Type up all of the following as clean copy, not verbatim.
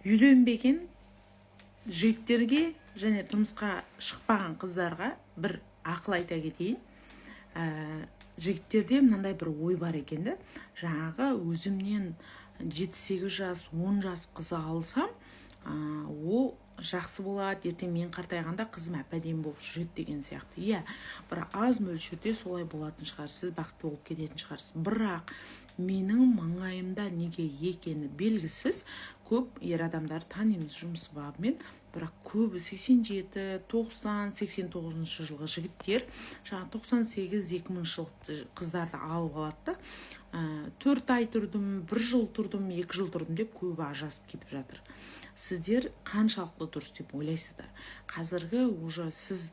Үйленбеген жігіттерге және тұрмысқа шықпаған қыздарға бір ақыл айта кетейін. Жігіттерде мынандай бір ой бар екен да, жаңағы өзімнен 7-8 жас 10 жас қыз алсам, ол жақсы болады, ертең мен қартайғанда қызым әп-әдемі болып жүреді деген сияқты. Иә, бір аз мөлшерде солай болатын шығар, сіз бақытты болып кететін шығарсыз. Бірақ менің маңайымда неге екені белгісіз көп ер адамдар танимыз жұмыс бабымен, бірақ көбі 87, 90, 89 жылғы жігіттер, жаңа 98-2000 жылғы қыздарды алып алады да, 4 ай тұрдым, 1 жыл тұрдым, 2 жыл тұрдым деп көбі ажырасып кетіп жатыр. Сіздер қаншалықты дұрыс деп ойлайсыздар? Қазіргі уже сіз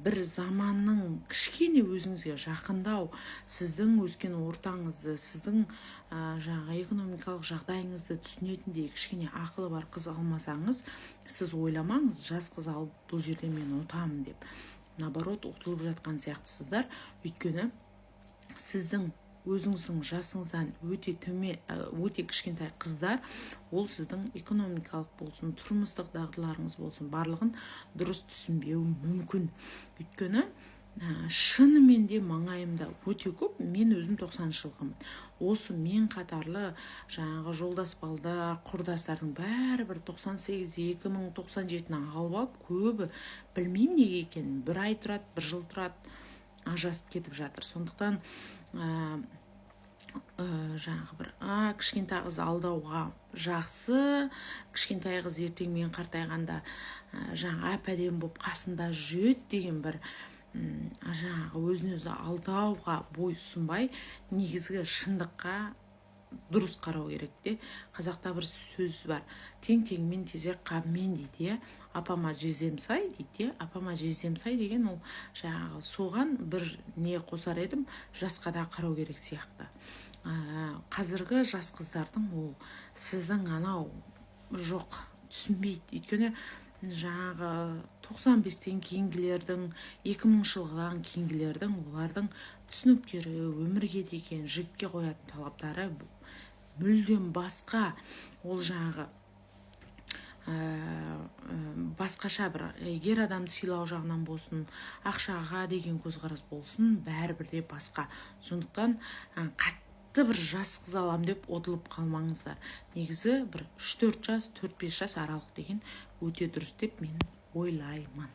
бір заманның кішкене өзіңізге жақындау, сіздің өскен ортаңызды, сіздің экономикалық жағдайыңызды түсінетіндей кішкене ақылы бар қыз алмасаңыз, сіз ойламаңыз, жас қыз алып бұл жерде мен ұтамын деп. Наоборот, ұтылып жатқан сияқтысыздар. Өйткені сіздің өзіңіздің жасыңыздан өте кішкентай қыздар, ол сіздің экономикалық болсын, тұрмыстық дағдыларыңыз болсын, барлығын дұрыс түсінбеу мүмкін. Өйткені шынымен де маңайымда өте көп, мен өзім 90 жылғымын. Осы мен қатарлы жаңағы жолдас балдар, құрдастардың бәрі бір 98, 2000, 97-ні алып алып, көбі білмеймін неге екенін, 1 ай тұрады, 1 жыл тұрады, ажырасып кетіп жатыр. Сондықтан жаңағы бір кішкентай қыз алдауға жақсы, кішкентай қыз ертең мен қартайғанда жаңа әп-әдемі болып қасында жүреді деген бір жаңағы өзін-өзі алдауға бой ұсынбай, негізгі шындыққа дұрыс қарау керек те. Қазақта бір сөз бар, тең-теңмен тезек қабымен дейді. Апама жездем сай дейді. Апама жездем сай деген ол жаңағы соған бір не қосар едім, жасқа да қарау керек сияқты. Қазіргі жас қыздардың ол сіздің анау жоқ, түсінбейді. Өйткені жаңағы 95-тен кейінгілердің, 2000 жылғыдан кейінгілердің, олардың түсініктері, өмірге деген жігітке қоятын талаптары мүлдем басқа. Ол жаңағы басқаша бір ер адамды сыйлау жағынан болсын, ақшаға деген көзқарас болсын, бәрібірде басқа. Сондықтан қатты бір жас қыз алам деп отылып қалмаңыздар. Негізі бір 3-4 жас, 4-5 жас аралық деген өте дұрыс деп мен ойлаймын.